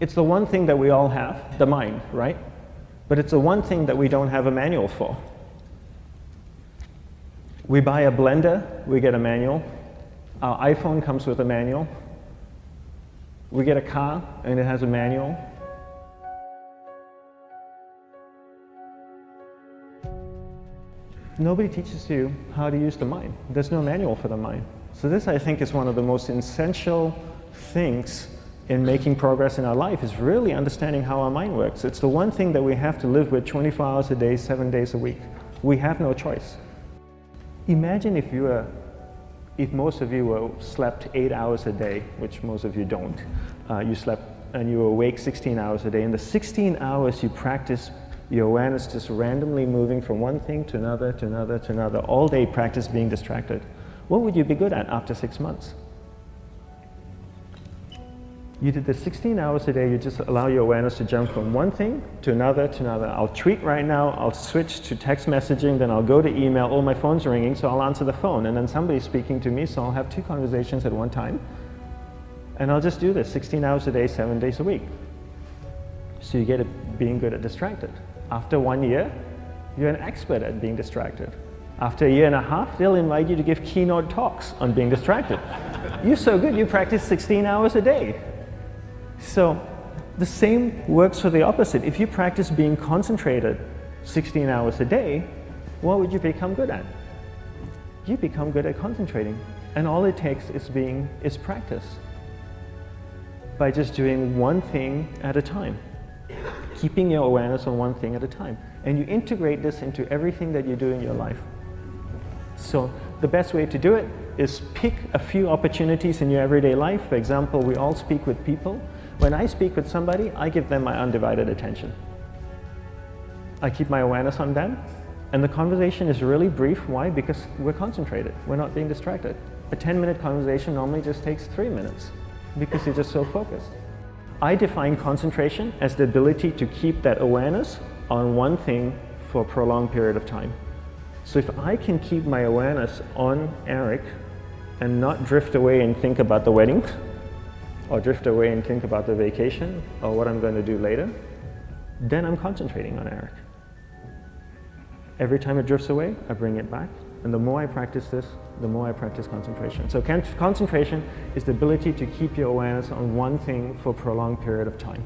It's the one thing that we all have, the mind, right? But it's the one thing that we don't have a manual for. We buy a blender, we get a manual. Our iPhone comes with a manual. We get a car and it has a manual. Nobody teaches you how to use the mind. There's no manual for the mind. So this, I think, is one of the most essential things in making progress in our life, is really understanding how our mind works. It's the one thing that we have to live with 24 hours a day, 7 days a week. We have no choice. Imagine if most of you slept 8 hours a day, which most of you don't. You slept and you were awake 16 hours a day. In the 16 hours you practice your awareness just randomly moving from one thing to another, to another, to another, all day practice being distracted. What would you be good at after 6 months? You did the 16 hours a day, you just allow your awareness to jump from one thing to another, to another. I'll tweet right now, I'll switch to text messaging, then I'll go to email, oh, my phone's ringing, so I'll answer the phone, and then somebody's speaking to me, so I'll have 2 conversations at one time. And I'll just do this 16 hours a day, 7 days a week. So you get it being good at distracted. After 1 year, you're an expert at being distracted. After 1.5 years, they'll invite you to give keynote talks on being distracted. You're so good, you practice 16 hours a day. So the same works for the opposite. If you practice being concentrated 16 hours a day, what would you become good at? You become good at concentrating. And all it takes is practice. By just doing one thing at a time. Keeping your awareness on one thing at a time. And you integrate this into everything that you do in your life. So the best way to do it is pick a few opportunities in your everyday life. For example, we all speak with people. When I speak with somebody, I give them my undivided attention. I keep my awareness on them, and the conversation is really brief. Why? Because we're concentrated. We're not being distracted. A 10-minute conversation normally just takes 3 minutes because you're just so focused. I define concentration as the ability to keep that awareness on one thing for a prolonged period of time. So if I can keep my awareness on Eric and not drift away and think about the wedding, or drift away and think about the vacation, or what I'm going to do later, then I'm concentrating on Eric. Every time it drifts away, I bring it back. And the more I practice this, the more I practice concentration. So concentration is the ability to keep your awareness on one thing for a prolonged period of time.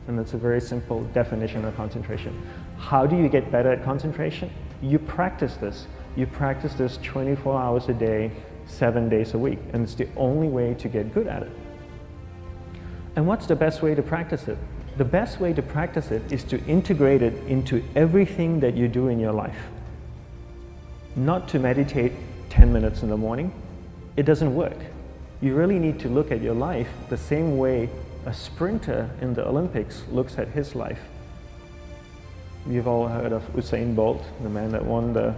And that's a very simple definition of concentration. How do you get better at concentration? You practice this. You practice this 24 hours a day, 7 days a week. And it's the only way to get good at it. And what's the best way to practice it? The best way to practice it is to integrate it into everything that you do in your life. Not to meditate 10 minutes in the morning. It doesn't work. You really need to look at your life the same way a sprinter in the Olympics looks at his life. You've all heard of Usain Bolt, the man that won the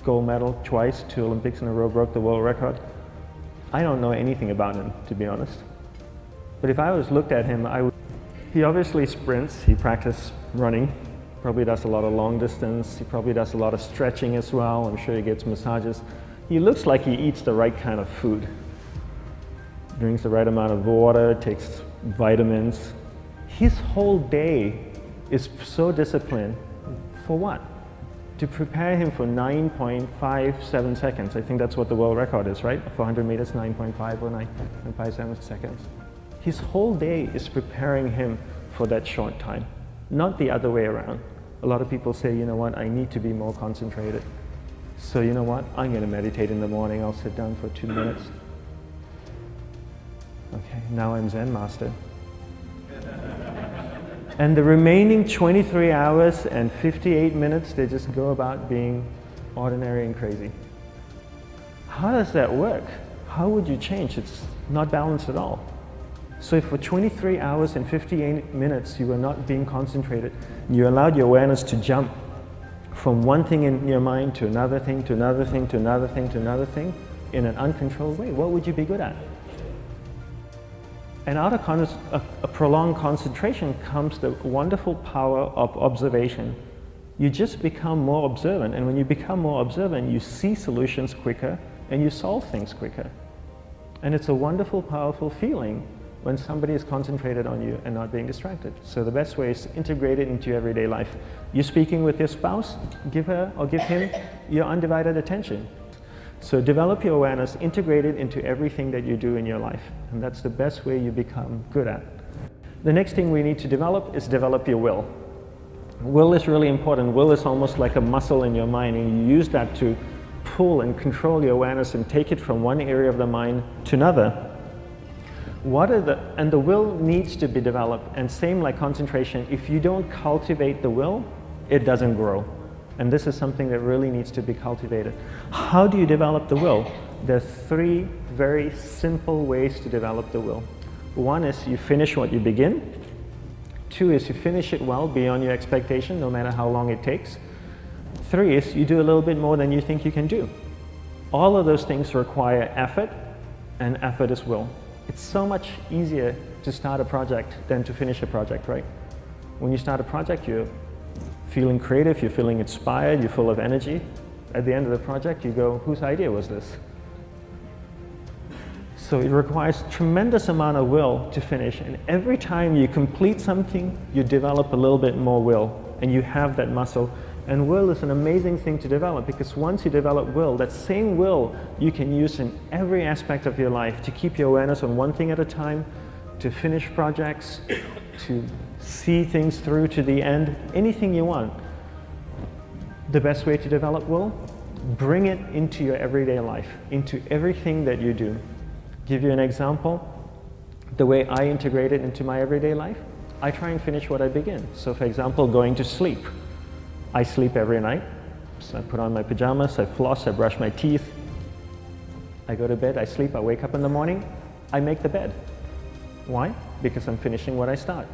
gold medal twice, 2 Olympics in a row, broke the world record. I don't know anything about him, to be honest. But if I was looked at him, he obviously sprints, he practices running, probably does a lot of long distance, he probably does a lot of stretching as well, I'm sure he gets massages. He looks like he eats the right kind of food. Drinks the right amount of water, takes vitamins. His whole day is so disciplined. For what? To prepare him for 9.57 seconds. I think that's what the world record is, right? For 100 meters, 9.5 or 9.57 seconds. His whole day is preparing him for that short time, not the other way around. A lot of people say, you know what, I need to be more concentrated. So you know what, I'm going to meditate in the morning, I'll sit down for 2 minutes. Okay, now I'm Zen master. And the remaining 23 hours and 58 minutes, they just go about being ordinary and crazy. How does that work? How would you change? It's not balanced at all. So if for 23 hours and 58 minutes you were not being concentrated, you allowed your awareness to jump from one thing in your mind to another thing, to another thing, to another thing, to another thing, in an uncontrolled way, what would you be good at? And out of a prolonged concentration comes the wonderful power of observation. You just become more observant, and when you become more observant, you see solutions quicker and you solve things quicker. And it's a wonderful, powerful feeling when somebody is concentrated on you and not being distracted. So the best way is to integrate it into your everyday life. You're speaking with your spouse, give her or give him your undivided attention. So develop your awareness, integrate it into everything that you do in your life. And that's the best way you become good at. The next thing we need to develop is develop your will. Will is really important. Will is almost like a muscle in your mind, and you use that to pull and control your awareness and take it from one area of the mind to another. And the will needs to be developed, and same like concentration, if you don't cultivate the will, it doesn't grow. And this is something that really needs to be cultivated. How do you develop the will? There's 3 very simple ways to develop the will. 1 is you finish what you begin. 2 is you finish it well beyond your expectation, no matter how long it takes. 3 is you do a little bit more than you think you can do. All of those things require effort, and effort is will. It's so much easier to start a project than to finish a project, right? When you start a project, you're feeling creative, you're feeling inspired, you're full of energy. At the end of the project, you go, whose idea was this? So it requires tremendous amount of will to finish, and every time you complete something, you develop a little bit more will, and you have that muscle. And will is an amazing thing to develop, because once you develop will, that same will you can use in every aspect of your life to keep your awareness on one thing at a time, to finish projects, to see things through to the end, anything you want. The best way to develop will? Bring it into your everyday life, into everything that you do. Give you an example, the way I integrate it into my everyday life, I try and finish what I begin. So for example, going to sleep. I sleep every night, so I put on my pajamas, I floss, I brush my teeth, I go to bed, I sleep, I wake up in the morning, I make the bed. Why? Because I'm finishing what I start.